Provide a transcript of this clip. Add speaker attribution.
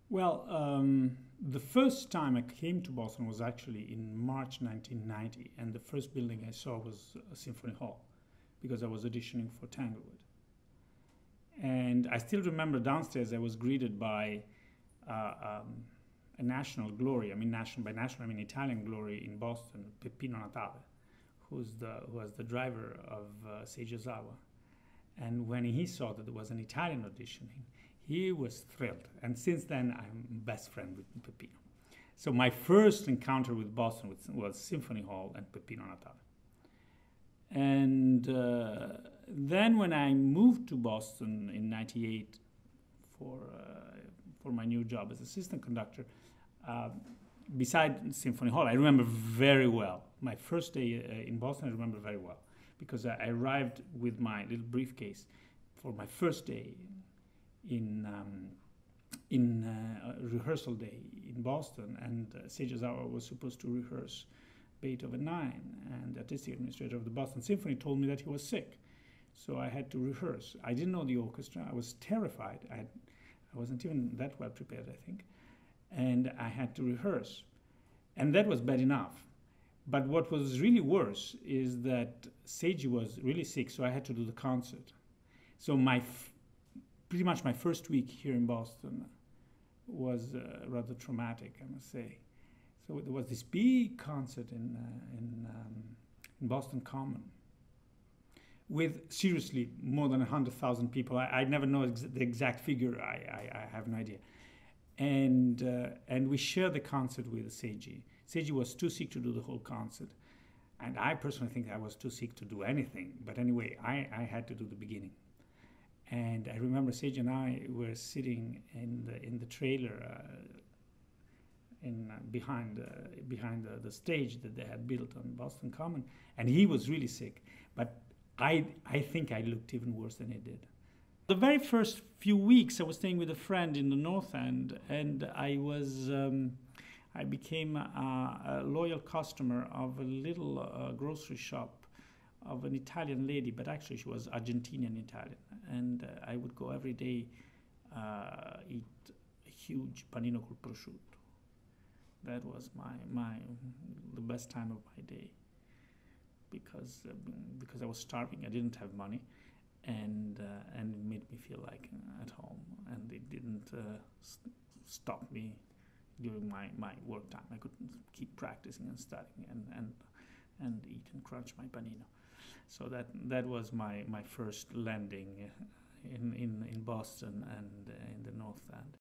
Speaker 1: Well, the first time I came to Boston was actually in March 1990, and the first building I saw was a symphony hall because I was auditioning for Tanglewood. And I still remember downstairs I was greeted by a national glory. I mean, by national, I mean Italian glory in Boston, Peppino Natale, who was the driver of Seiji Ozawa. And when he saw that there was an Italian auditioning, he was thrilled. And since then, I'm best friend with Peppino. So my first encounter with Boston was Symphony Hall and Peppino Natale. And then when I moved to Boston in '98 for my new job as assistant conductor, beside Symphony Hall, I remember very well. My first day in Boston, I remember very well because I arrived with my little briefcase for my first day in rehearsal day in Boston, and Seiji Ozawa was supposed to rehearse Beethoven 9, and the artistic administrator of the Boston Symphony told me that he was sick. So I had to rehearse. I didn't know the orchestra. I was terrified. I wasn't even that well prepared, I think. And I had to rehearse. And that was bad enough. But what was really worse is that Seiji was really sick, so I had to do the concert. So pretty much my first week here in Boston was rather traumatic, I must say. So there was this big concert in Boston Common with seriously more than 100,000 people. I never know the exact figure. I have no idea. And we shared the concert with Seiji. Seiji was too sick to do the whole concert. And I personally think I was too sick to do anything. But anyway, I had to do the beginning. And I remember Seiji and I were sitting in the trailer behind the stage that they had built on Boston Common, and he was really sick. But I think I looked even worse than he did. The very first few weeks, I was staying with a friend in the North End, and I became a loyal customer of a little grocery shop of an Italian lady, but actually she was Argentinian Italian, and I would go every day eat a huge panino col prosciutto. That was the best time of my day because I was starving. I didn't have money, and it made me feel like at home, and it didn't stop me during my work time. I could keep practicing and studying and eat and crunch my panino. So that was my first landing in Boston and in the